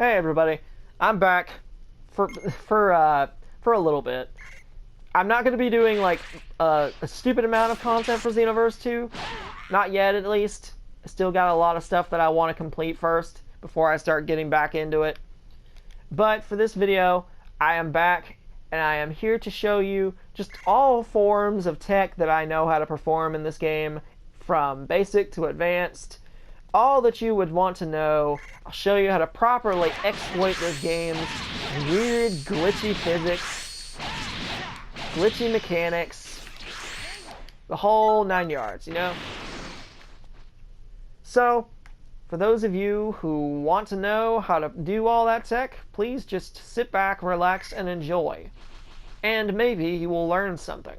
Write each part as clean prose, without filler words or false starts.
Hey everybody, I'm back for a little bit. I'm not going to be doing like a stupid amount of content for Xenoverse 2, not yet at least. I still got a lot of stuff that I want to complete first before I start getting back into it. But for this video, I am back and I am here to show you just all forms of tech that I know how to perform in this game, from basic to advanced. All that you would want to know. I'll show you how to properly exploit this game's weird, glitchy physics, glitchy mechanics, the whole 9 yards, you know? So, for those of you who want to know how to do all that tech, please just sit back, relax, and enjoy. And maybe you will learn something.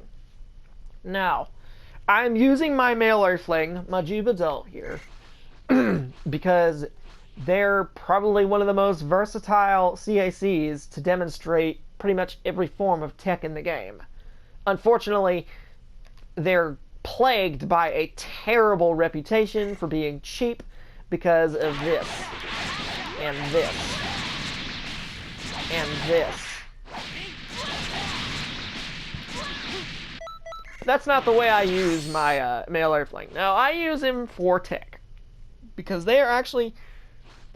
Now, I'm using my male Earthling, Majib Adult here, because they're probably one of the most versatile CACs to demonstrate pretty much every form of tech in the game. Unfortunately, they're plagued by a terrible reputation for being cheap because of this, and this, and this. That's not the way I use my male Earthling. No, I use him for tech, because they are actually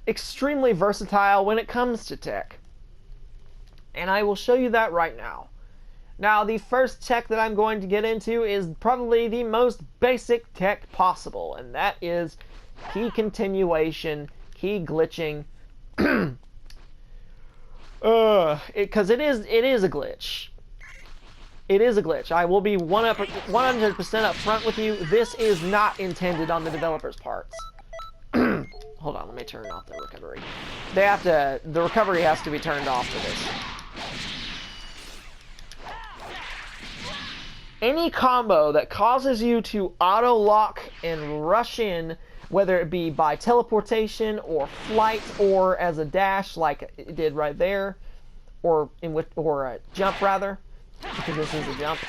extremely versatile when it comes to tech. And I will show you that right now. Now, the first tech that I'm going to get into is probably the most basic tech possible, and that is key continuation, key glitching. Because it is a glitch. It is a glitch. I will be 100% up front with you. This is not intended on the developer's parts. Hold on, let me turn off the recovery. The recovery has to be turned off for this. Any combo that causes you to auto-lock and rush in, whether it be by teleportation or flight or as a dash like it did right there, or a jump rather, because this is a jump.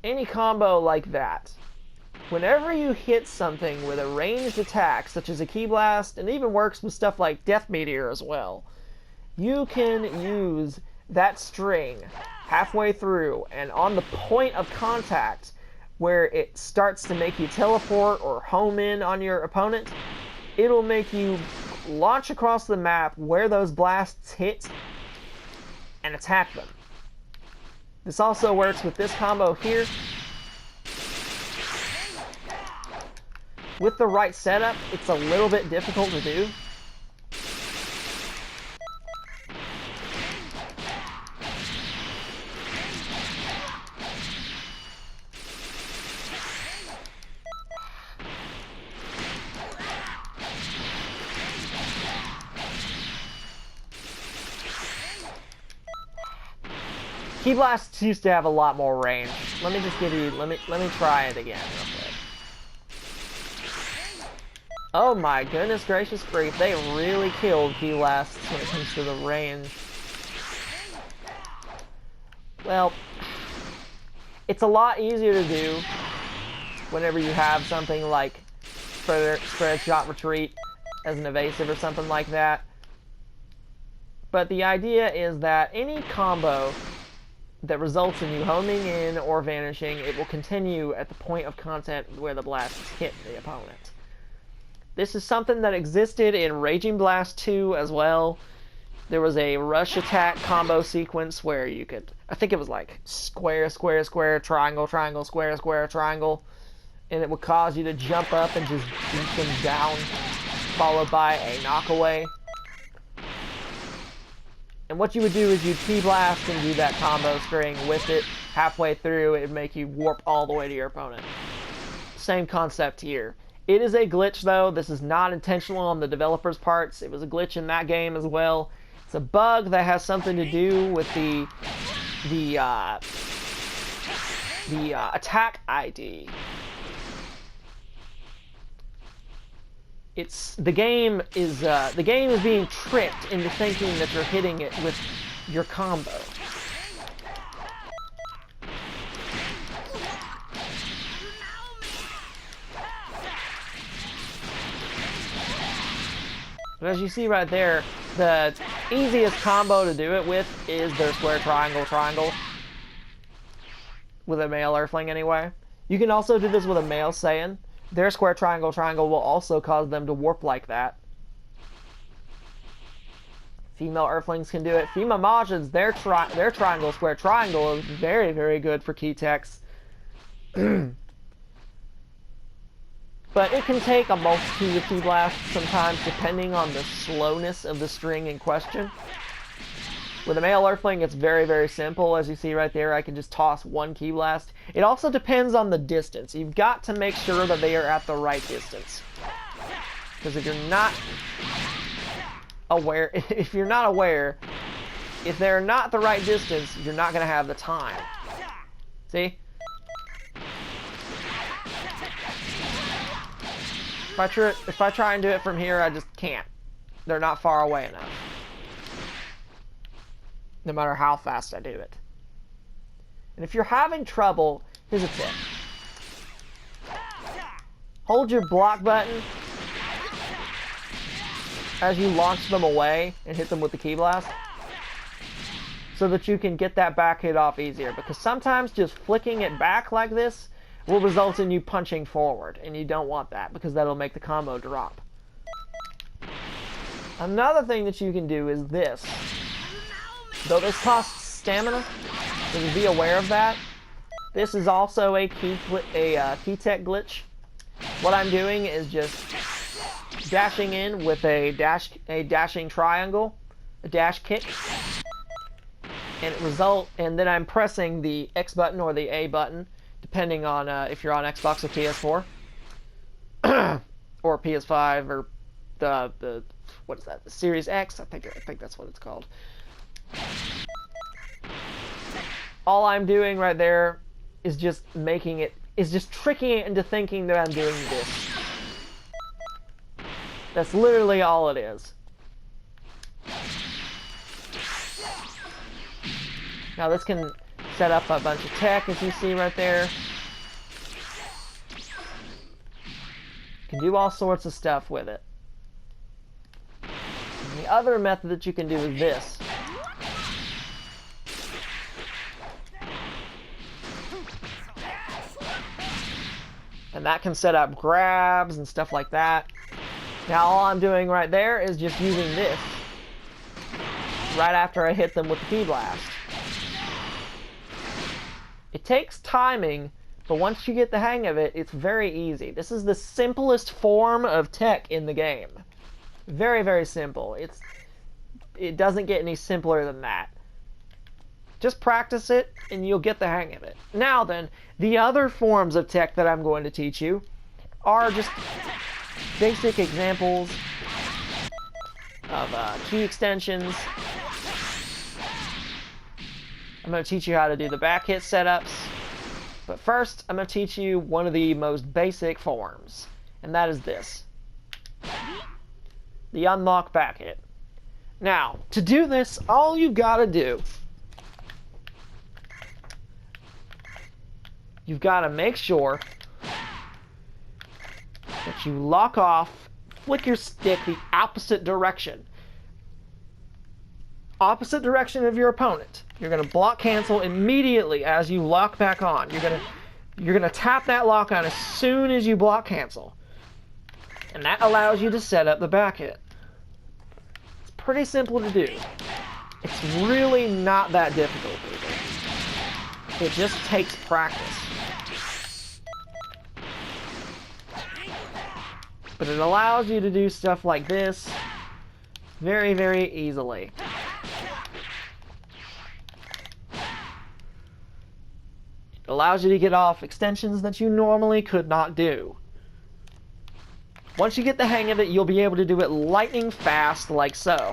Any combo like that, whenever you hit something with a ranged attack, such as a Ki Blast, and even works with stuff like Death Meteor as well, you can use that string halfway through, and on the point of contact, where it starts to make you teleport or home in on your opponent, it'll make you launch across the map where those blasts hit and attack them. This also works with this combo here. With the right setup, it's a little bit difficult to do. Ki Blasts used to have a lot more range. Let me just give you, let me try it again real quick. Oh my goodness gracious grief, they really killed Ki Blasts when it comes to the range. Well, it's a lot easier to do whenever you have something like spread shot retreat as an evasive or something like that. But the idea is that any combo that results in you homing in or vanishing, it will continue at the point of contact where the blasts hit the opponent. This is something that existed in Raging Blast 2 as well. There was a rush attack combo sequence where you could, I think it was like square, square, square, triangle, triangle, square, square, triangle, and it would cause you to jump up and just beat them down, followed by a knockaway. And what you would do is you'd Ki Blast and do that combo string with it. Halfway through, it would make you warp all the way to your opponent. Same concept here. It is a glitch, though. This is not intentional on the developer's parts. It was a glitch in that game as well. It's a bug that has something to do with the attack ID. The game is being tricked into thinking that you're hitting it with your combo. But as you see right there, the easiest combo to do it with is their square triangle triangle. With a male Earthling anyway. You can also do this with a male Saiyan. Their square triangle triangle will also cause them to warp like that. Female Earthlings can do it. Female Majins, their triangle square triangle is very, very good for key techs. But it can take a multitude of key blasts sometimes depending on the slowness of the string in question. With a male Earthling, it's very, very simple. As you see right there, I can just toss one key blast. It also depends on the distance. You've got to make sure that they are at the right distance. Because if you're not aware, if they're not the right distance, you're not going to have the time. See? If I try and do it from here, I just can't. They're not far away enough. No matter how fast I do it. And if you're having trouble, here's a tip. Hold your block button as you launch them away and hit them with the key blast, so that you can get that back hit off easier. Because sometimes just flicking it back like this will result in you punching forward, and you don't want that because that'll make the combo drop. Another thing that you can do is this. Though this costs stamina, so be aware of that. This is also a key tech glitch. What I'm doing is just dashing in with a dashing triangle, a dash kick, and then I'm pressing the X button or the A button, depending on if you're on Xbox or PS4 or PS5 or the what is that? The Series X? I think that's what it's called. All I'm doing right there is just tricking it into thinking that I'm doing this. That's literally all it is. Now this can set up a bunch of tech, as you see right there. You can do all sorts of stuff with it. And the other method that you can do is this. And that can set up grabs and stuff like that. Now all I'm doing right there is just using this right after I hit them with the key blast. It takes timing, but once you get the hang of it, it's very easy. This is the simplest form of tech in the game. Very, very simple. It doesn't get any simpler than that. Just practice it, and you'll get the hang of it. Now then, the other forms of tech that I'm going to teach you are just basic examples of key extensions. I'm going to teach you how to do the back hit setups. But first, I'm going to teach you one of the most basic forms, and that is this. The unlock back hit. Now, to do this, all you've got to do, you've got to make sure that you lock off, flick your stick the opposite direction. Opposite direction of your opponent. You're going to block cancel immediately as you lock back on. You're going to tap that lock on as soon as you block cancel. And that allows you to set up the back hit. It's pretty simple to do. It's really not that difficult, people. It just takes practice. But it allows you to do stuff like this very, very easily. It allows you to get off extensions that you normally could not do. Once you get the hang of it, you'll be able to do it lightning fast like so.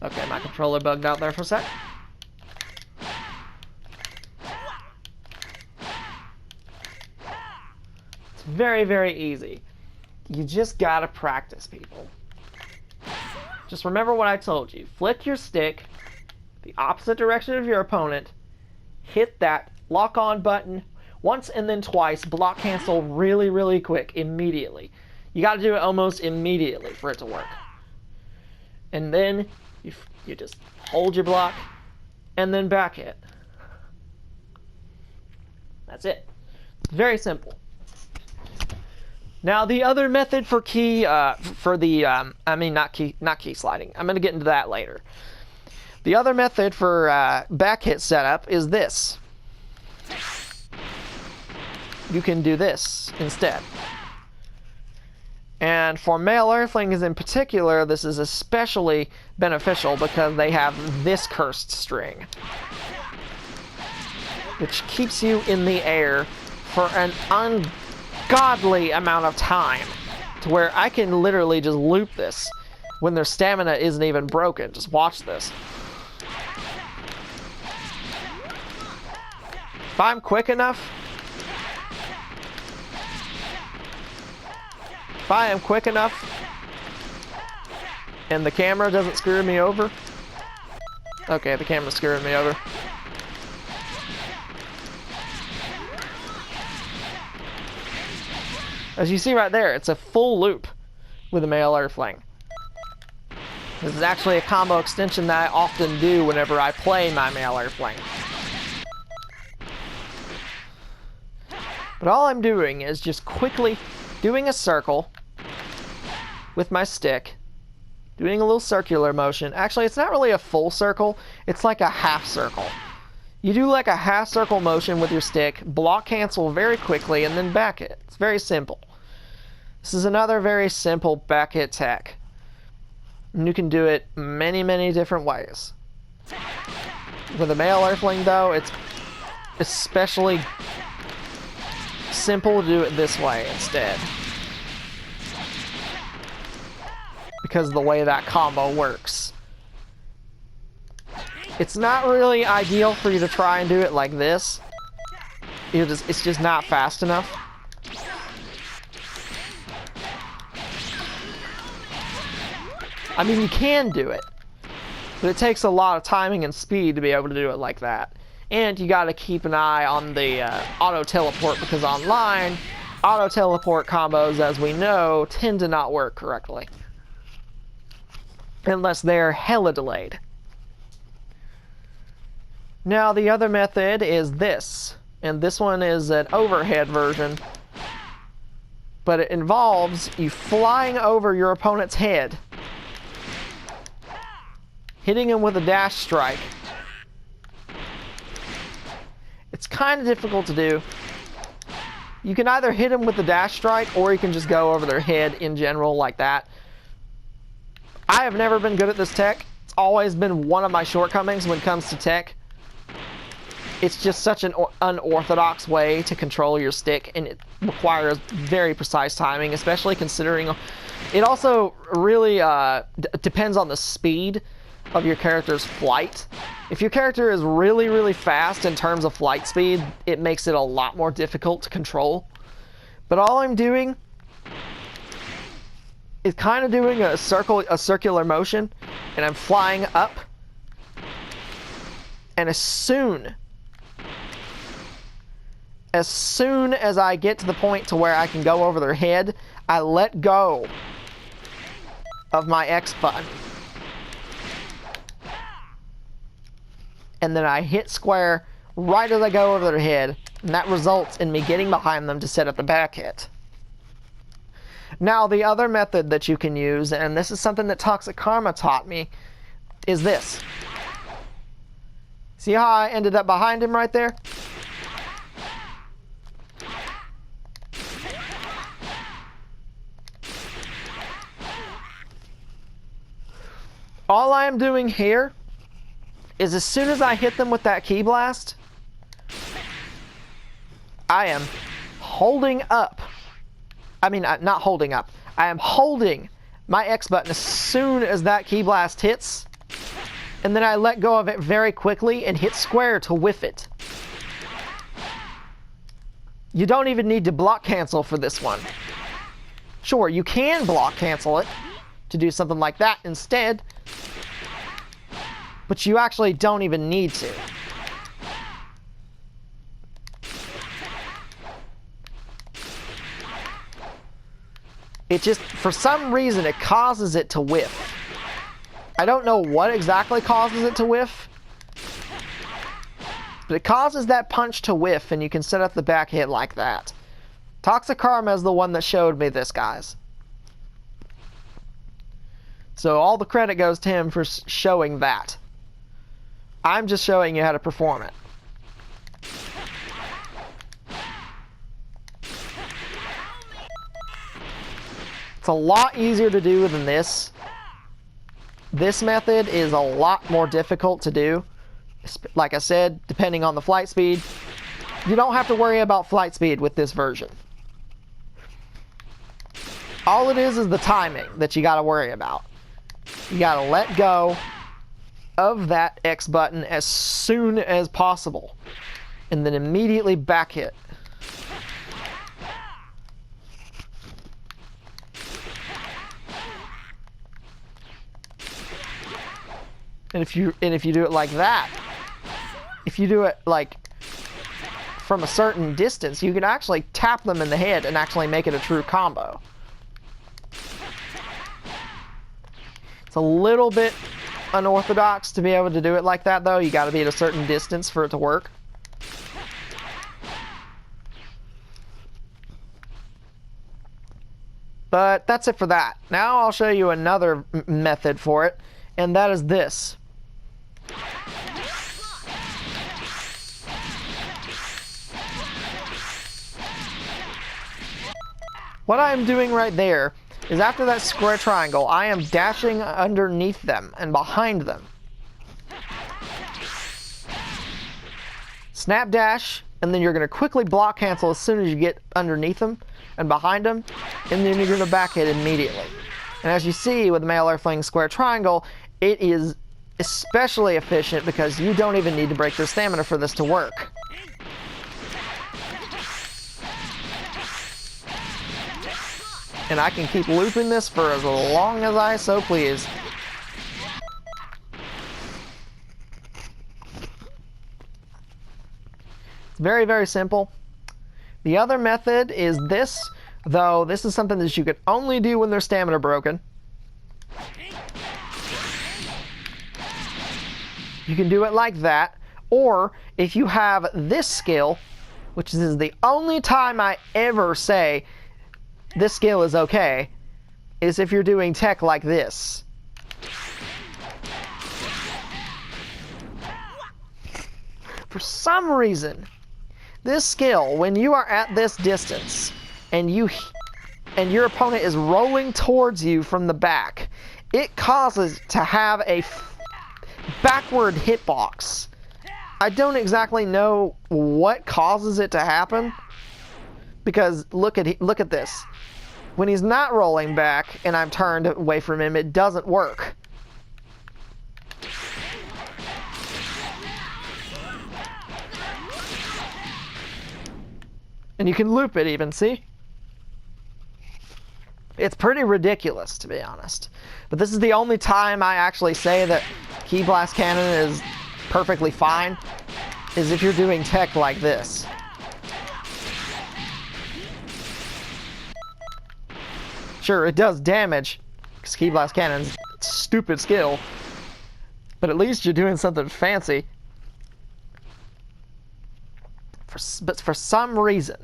Okay, my controller bugged out there for a sec. It's very, very easy. You just gotta practice, people. Just remember what I told you. Flick your stick the opposite direction of your opponent, hit that lock-on button Once and then twice, block cancel really, really quick, immediately. You got to do it almost immediately for it to work. And then you just hold your block and then back hit. That's it. Very simple. Now the other method for key not key sliding. I'm going to get into that later. The other method for back hit setup is this. You can do this instead. And for male Earthlings in particular, this is especially beneficial because they have this cursed string, which keeps you in the air for an ungodly amount of time, to where I can literally just loop this when their stamina isn't even broken. Just watch this. If I'm quick enough, if I am quick enough and the camera doesn't screw me over. Okay, the camera's screwing me over. As you see right there, it's a full loop with a male Earthling. This is actually a combo extension that I often do whenever I play my male Earthling. But all I'm doing is just quickly doing a circle with my stick, doing a little circular motion. Actually, it's not really a full circle, it's like a half circle. You do like a half circle motion with your stick, block cancel very quickly, and then back hit. It's very simple. This is another very simple back hit tech. And you can do it many, many different ways. With a male Earthling, though, it's especially simple to do it this way instead, because of the way that combo works. It's not really ideal for you to try and do it like this. It's just not fast enough. I mean, you can do it, but it takes a lot of timing and speed to be able to do it like that. And you got to keep an eye on the auto teleport, because online, auto teleport combos, as we know, tend to not work correctly. Unless they're hella delayed. Now the other method is this. And this one is an overhead version. But it involves you flying over your opponent's head, hitting him with a dash strike. It's kind of difficult to do. You can either hit them with the dash strike, or you can just go over their head in general like that. I have never been good at this tech. It's always been one of my shortcomings when it comes to tech. It's just such an unorthodox way to control your stick, and it requires very precise timing, especially considering it also really depends on the speed of your character's flight. If your character is really, really fast in terms of flight speed, it makes it a lot more difficult to control. But all I'm doing is kind of doing a circular motion, and I'm flying up. And as soon as I get to the point to where I can go over their head, I let go of my X button. And then I hit square right as I go over their head, and that results in me getting behind them to set up the back hit. Now, the other method that you can use, and this is something that Toxic Karma taught me, is this. See how I ended up behind him right there? All I am doing here is as soon as I hit them with that Ki Blast, I am holding up. I mean, not holding up. I am holding my X button as soon as that Ki Blast hits, and then I let go of it very quickly and hit square to whiff it. You don't even need to block cancel for this one. Sure, you can block cancel it to do something like that instead, but you actually don't even need to. it just, for some reason, it causes it to whiff. I don't know what exactly causes it to whiff, but it causes that punch to whiff, and you can set up the back hit like that. Toxic Karma is the one that showed me this, guys. So all the credit goes to him for showing that. I'm just showing you how to perform it. It's a lot easier to do than this. This method is a lot more difficult to do. Like I said, depending on the flight speed. You don't have to worry about flight speed with this version. All it is the timing that you gotta worry about. You gotta let go of that X button as soon as possible, and then immediately back hit. And if you do it like that, if you do it like from a certain distance, you can actually tap them in the head and actually make it a true combo. It's a little bit unorthodox to be able to do it like that, though. You got to be at a certain distance for it to work. But that's it for that. Now I'll show you another method for it, and that is this. What I'm doing right there is after that square triangle, I am dashing underneath them and behind them. Snap dash, and then you're going to quickly block cancel as soon as you get underneath them and behind them, and then you're going to back hit immediately. And as you see with the male airfling square triangle, it is especially efficient because you don't even need to break their stamina for this to work. And I can keep looping this for as long as I so please. It's very, very simple. The other method is this, though this is something that you can only do when their stamina broken. You can do it like that, or if you have this skill, which is the only time I ever say this skill is okay, is if you're doing tech like this. For some reason, this skill, when you are at this distance and your opponent is rolling towards you from the back, it causes to have a backward hitbox. I don't exactly know what causes it to happen, because look at this. When he's not rolling back and I'm turned away from him, it doesn't work. And you can loop it even, see? It's pretty ridiculous, to be honest. But this is the only time I actually say that Ki Blast Cannon is perfectly fine, is if you're doing tech like this. Sure, it does damage, because Ki Blast Cannon's a stupid skill, but at least you're doing something fancy. But for some reason,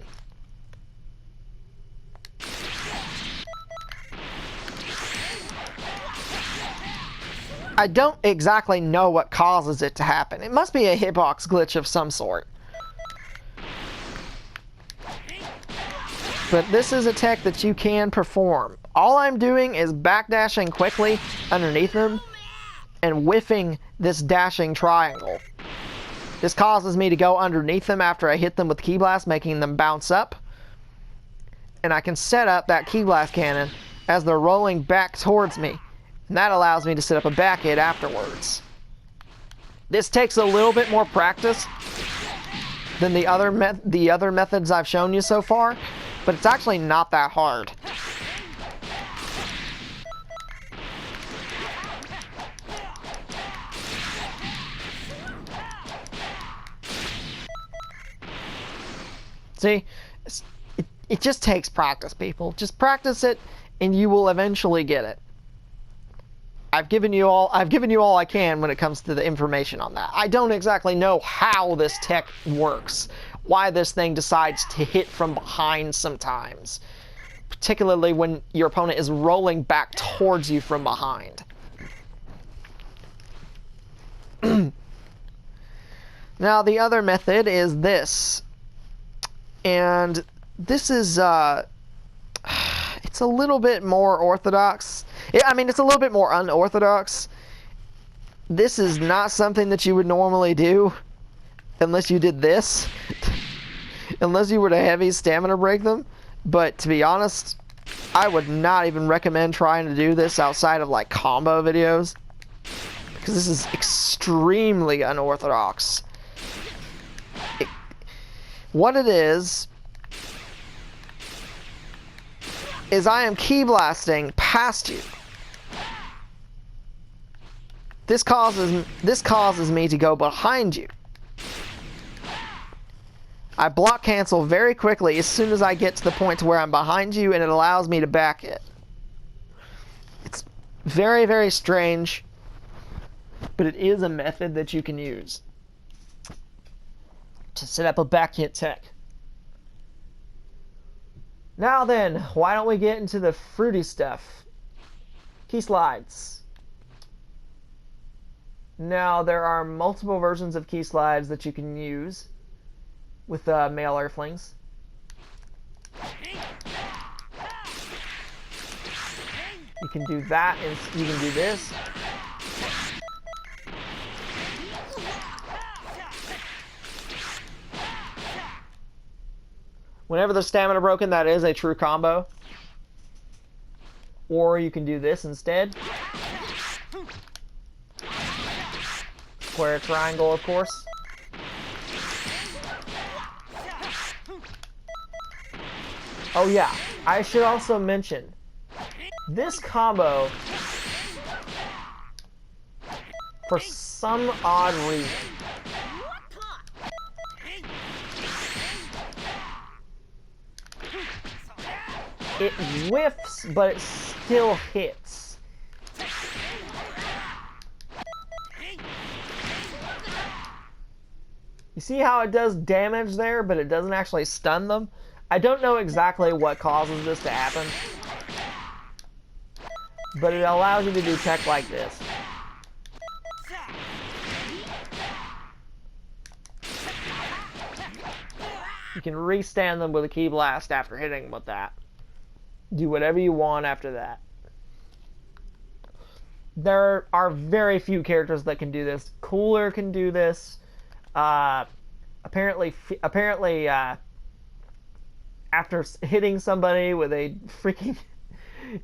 I don't exactly know what causes it to happen. It must be a hitbox glitch of some sort. But this is a tech that you can perform. All I'm doing is backdashing quickly underneath them and whiffing this dashing triangle. This causes me to go underneath them after I hit them with Ki Blast, making them bounce up. And I can set up that Ki Blast cannon as they're rolling back towards me. And that allows me to set up a back hit afterwards. This takes a little bit more practice than the other methods I've shown you so far, but it's actually not that hard. See, it just takes practice, people. Just practice it, and you will eventually get it. I've given you all I can when it comes to the information on that. I don't exactly know how this tech works, why this thing decides to hit from behind sometimes, particularly when your opponent is rolling back towards you from behind. Now the other method is this, and this is it's a little bit more orthodox. I mean, it's a little bit more unorthodox. This is not something that you would normally do unless you did this. Unless you were to heavy stamina break them. But to be honest, I would not even recommend trying to do this outside of like combo videos, because this is extremely unorthodox. What it is I am key blasting past you. This causes me to go behind you. I block cancel very quickly as soon as I get to the point to where I'm behind you, and it allows me to back it. It's very, very strange, but it is a method that you can use to set up a back hit tech. Now then, why don't we get into the fruity stuff? Key slides. Now, there are multiple versions of key slides that you can use with male Earthlings. You can do that, and you can do this. Whenever there's stamina broken, that is a true combo. Or you can do this instead. Square triangle, of course. Oh yeah, I should also mention, this combo, for some odd reason, it whiffs, but it still hits. You see how it does damage there, but it doesn't actually stun them? I don't know exactly what causes this to happen, but it allows you to do tech like this. You can restand them with a key blast after hitting them with that. Do whatever you want after that. There are very few characters that can do this. Cooler can do this. Apparently, after hitting somebody with a freaking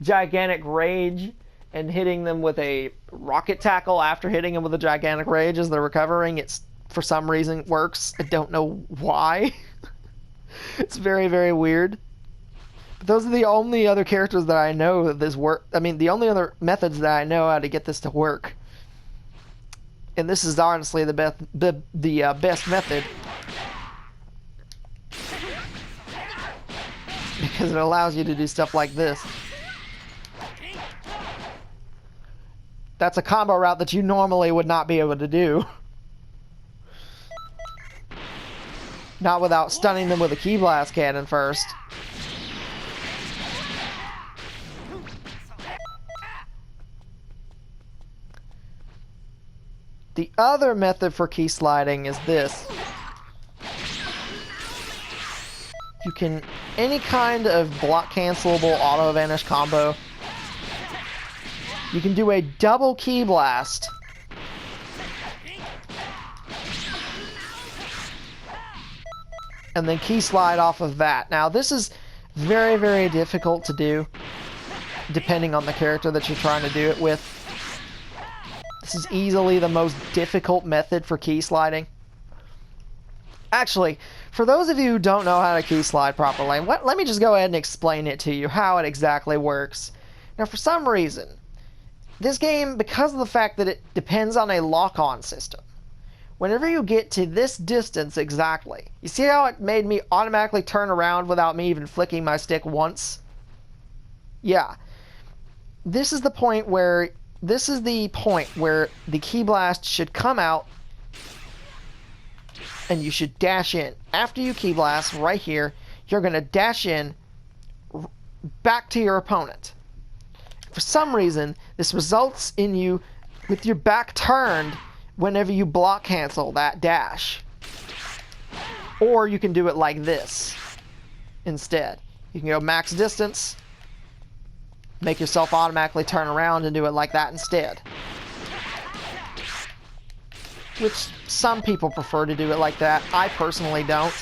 gigantic rage and hitting them with a rocket tackle after hitting them with a gigantic rage as they're recovering, it's for some reason works. I don't know why. It's very, very weird. But those are the only other characters that I know that this work. I mean, the only other methods that I know how to get this to work. And this is honestly the best method, because it allows you to do stuff like this. That's a combo route that you normally would not be able to do. Not without stunning them with a key blast cannon first. The other method for key sliding is this. You can, any kind of block cancelable auto vanish combo, you can do a double key blast and then key slide off of that. Now this is very, very difficult to do depending on the character that you're trying to do it with. This is easily the most difficult method for key sliding. Actually, for those of you who don't know how to key slide properly, let me just go ahead and explain it to you, how it exactly works. Now, for some reason, this game, because of the fact that it depends on a lock-on system, whenever you get to this distance exactly, you see how it made me automatically turn around without me even flicking my stick once? Yeah. this is the point where the Ki Blast should come out and you should dash in. After you Ki Blast right here, you're going to dash in back to your opponent. For some reason, this results in you with your back turned whenever you block cancel that dash. Or you can do it like this instead. You can go max distance, make yourself automatically turn around and do it like that instead. Which some people prefer to do it like that. I personally don't.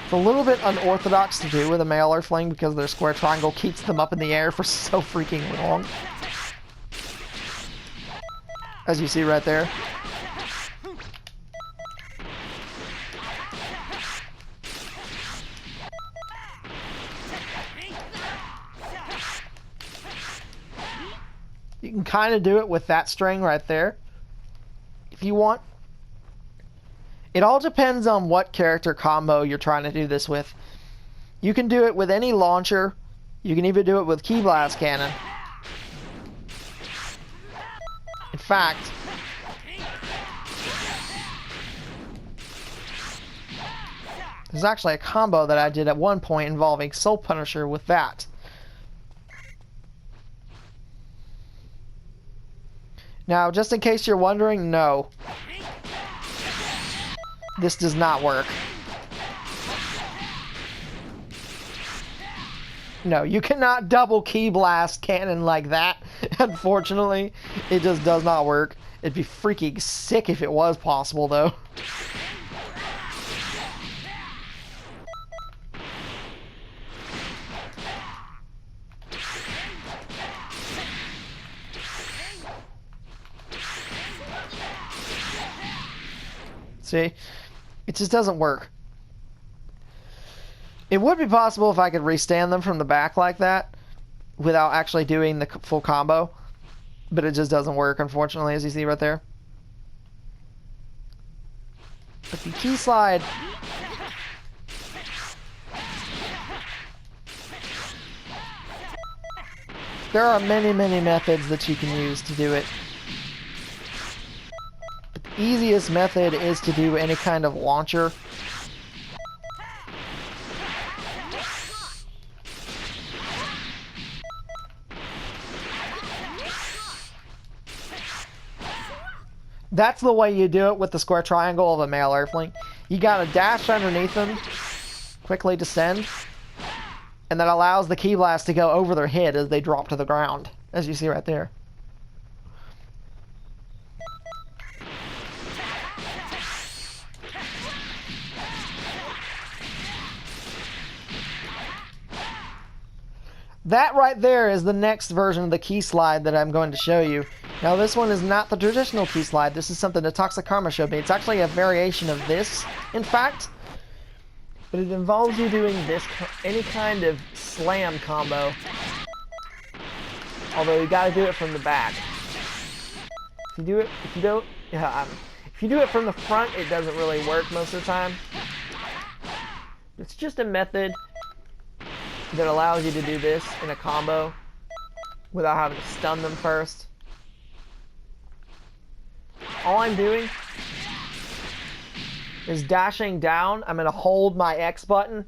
It's a little bit unorthodox to do with a male Earthling because their square triangle keeps them up in the air for so freaking long. As you see right there. You can kind of do it with that string right there, if you want. It all depends on what character combo you're trying to do this with. You can do it with any launcher. You can even do it with Ki Blast Cannon. In fact, there's actually a combo that I did at one point involving Soul Punisher with that. Now, just in case you're wondering, no. This does not work. No, you cannot double Ki Blast Cannon like that. Unfortunately, it just does not work. It'd be freaking sick if it was possible, though. See? It just doesn't work. It would be possible if I could restand them from the back like that without actually doing the full combo, but it just doesn't work, unfortunately, as you see right there. But the key slide... There are many, many methods that you can use to do it. But the easiest method is to do any kind of launcher. That's the way you do it with the square triangle of a male Earthling. You gotta dash underneath them, quickly descend, and that allows the Ki Blast to go over their head as they drop to the ground, as you see right there. That right there is the next version of the key slide that I'm going to show you. Now this one is not the traditional key slide. This is something that Toxic Karma showed me. It's actually a variation of this, in fact. But it involves you doing this, any kind of slam combo. Although you gotta do it from the back. If you do it from the front, it doesn't really work most of the time. It's just a method that allows you to do this in a combo without having to stun them first. All I'm doing is dashing down. I'm going to hold my X button.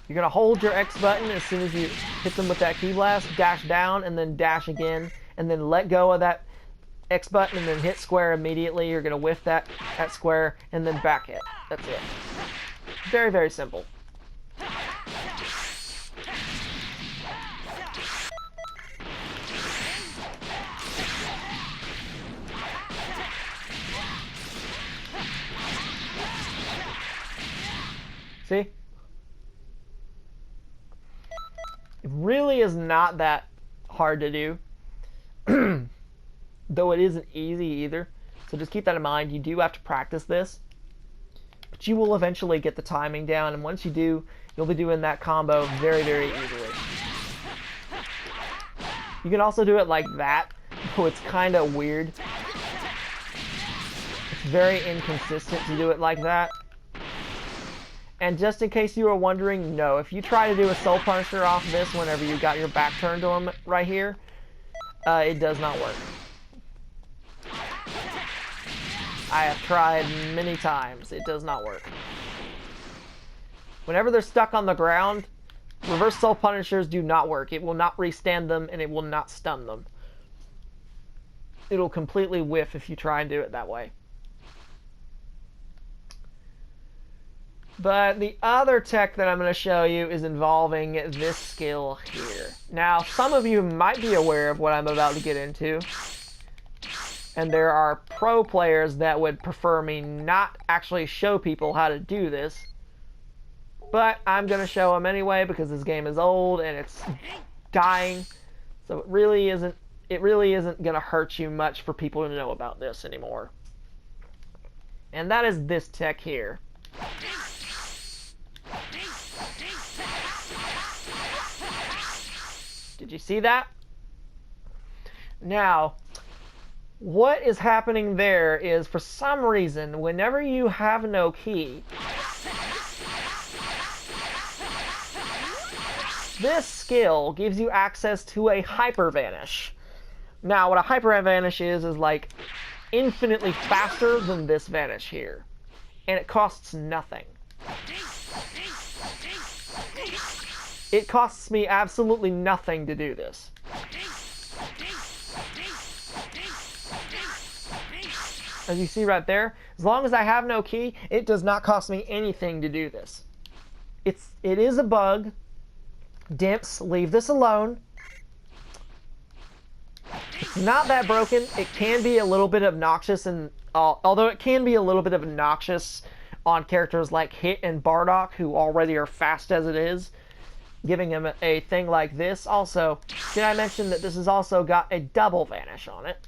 You're going to hold your X button as soon as you hit them with that Ki Blast, dash down, and then dash again, and then let go of that X button and then hit square immediately. You're going to whiff that square and then back hit. That's it. Very, very simple. See? It really is not that hard to do. Though it isn't easy either. So just keep that in mind. You do have to practice this. But you will eventually get the timing down. And once you do, you'll be doing that combo very, very easily. You can also do it like that. So it's kind of weird. It's very inconsistent to do it like that. And just in case you were wondering, no, if you try to do a Soul Punisher off this whenever you got your back turned to him right here, it does not work. I have tried many times. It does not work. Whenever they're stuck on the ground, reverse Soul Punishers do not work. It will not restand them, and it will not stun them. It'll completely whiff if you try and do it that way. But the other tech that I'm going to show you is involving this skill here. Now, some of you might be aware of what I'm about to get into. And there are pro players that would prefer me not actually show people how to do this. But I'm going to show them anyway because this game is old and it's dying. So it really isn't going to hurt you much for people to know about this anymore. And that is this tech here. Did you see that? Now, what is happening there is, for some reason, whenever you have no key, this skill gives you access to a Hyper Vanish. Now, what a Hyper Vanish is like infinitely faster than this Vanish here. And it costs nothing. It costs me absolutely nothing to do this. As you see right there, as long as I have no key, it does not cost me anything to do this. It is a bug. Dimps, leave this alone. It's not that broken. It can be a little bit obnoxious, and although it can be a little bit of obnoxious on characters like Hit and Bardock, who already are fast as it is, giving him a thing like this. Also, did I mention that this has also got a double Vanish on it?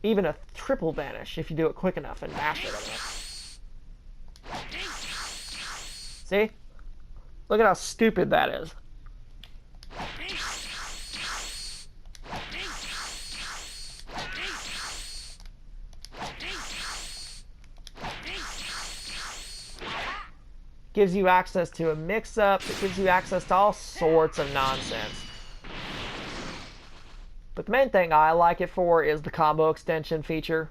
Even a triple Vanish if you do it quick enough and mash it enough. See? Look at how stupid that is. Gives you access to a mix-up. It gives you access to all sorts of nonsense. But the main thing I like it for is the combo extension feature.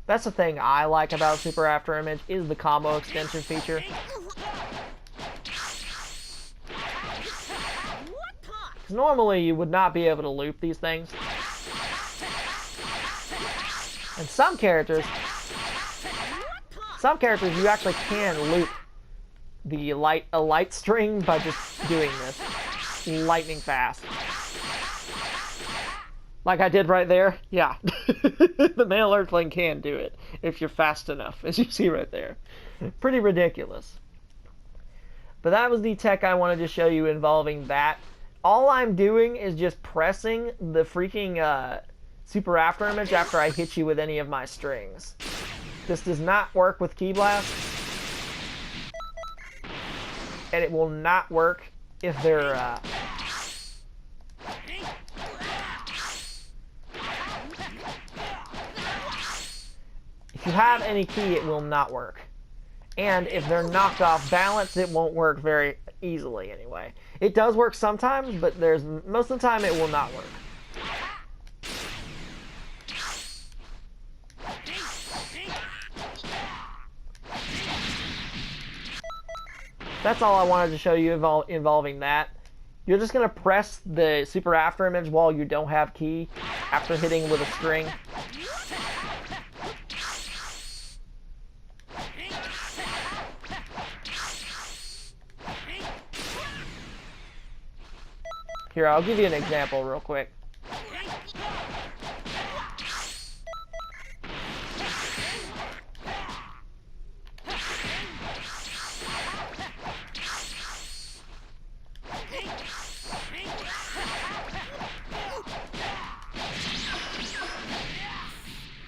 That's the thing I like about Super After Image, is the combo extension feature. Because normally you would not be able to loop these things. And some characters you actually can loop the light string by just doing this lightning fast. Like I did right there, yeah. The male Earthling can do it if you're fast enough, as you see right there. Pretty ridiculous. But that was the tech I wanted to show you involving that. All I'm doing is just pressing the freaking Super After Image after I hit you with any of my strings. This does not work with Key Blast. And it will not work if they're... If you have any key, it will not work. And if they're knocked off balance, it won't work very easily anyway. It does work sometimes, but most of the time it will not work. That's all I wanted to show you involving that. You're just going to press the Super After Image while you don't have key after hitting with a string. Here, I'll give you an example real quick.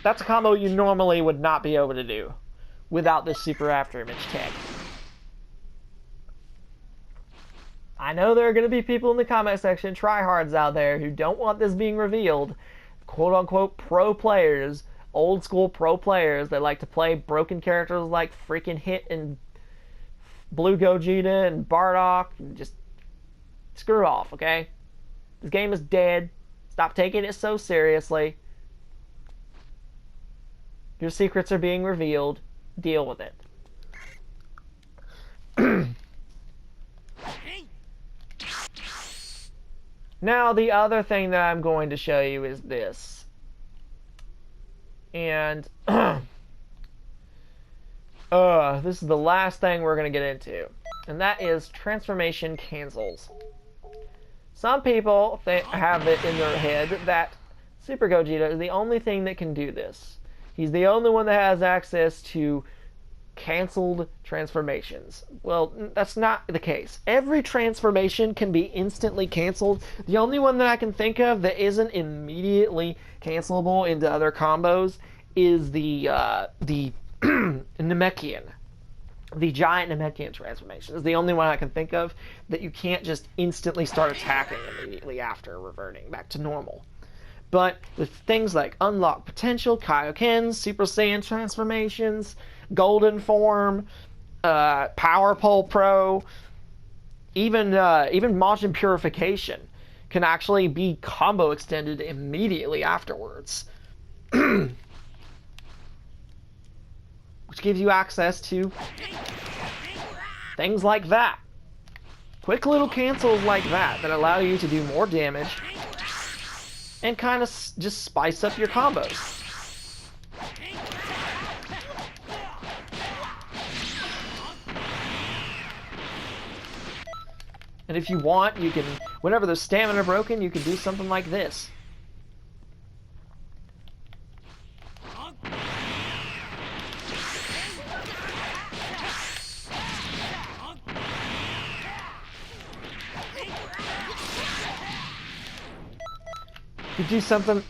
That's a combo you normally would not be able to do without this super afterimage tech. I know there are going to be people in the comment section, tryhards out there, who don't want this being revealed. Quote-unquote pro players, old school pro players that like to play broken characters like freaking Hit and Blue Gogeta and Bardock. Just screw off, okay? This game is dead. Stop taking it so seriously. Your secrets are being revealed. Deal with it. Now, the other thing that I'm going to show you is this. And this is the last thing we're going to get into. And that is transformation cancels. Some people have it in their head that Super Gogeta is the only thing that can do this. He's the only one that has access to canceled transformations. Well, that's not the case. Every transformation can be instantly canceled. The only one that I can think of that isn't immediately cancelable into other combos is the Namekian. The giant Namekian transformation is the only one I can think of that you can't just instantly start attacking immediately after reverting back to normal. But with things like Unlock Potential, Kaioken, Super Saiyan transformations, Golden Form, Power Pole Pro, even Majin Purification can actually be combo extended immediately afterwards. Which gives you access to things like that. Quick little cancels like that allow you to do more damage and kind of just spice up your combos. And if you want, you can, whenever there's stamina broken, you can do something like this.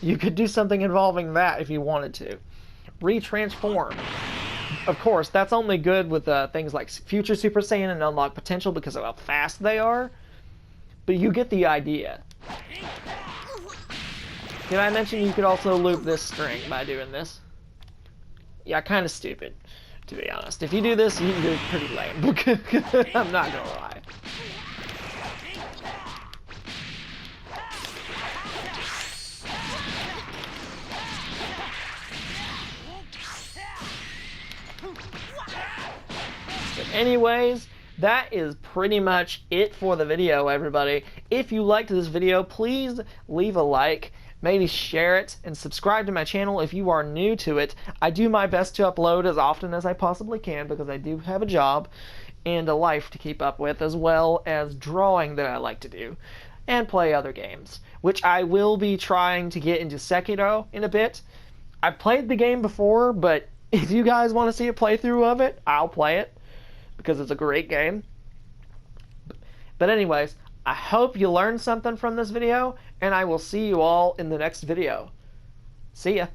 You could do something involving that if you wanted to. Retransform. Of course, that's only good with things like Future Super Saiyan and Unlock Potential because of how fast they are. But you get the idea. Did I mention you could also loop this string by doing this? Yeah, kind of stupid, to be honest. If you do this, you can do it pretty lame. I'm not gonna lie. But anyways, that is pretty much it for the video, everybody. If you liked this video, please leave a like, maybe share it, and subscribe to my channel if you are new to it. I do my best to upload as often as I possibly can because I do have a job and a life to keep up with, as well as drawing that I like to do, and play other games, which I will be trying to get into Sekiro in a bit. I've played the game before, but if you guys want to see a playthrough of it, I'll play it, because it's a great game. But anyways, I hope you learned something from this video, and I will see you all in the next video. See ya.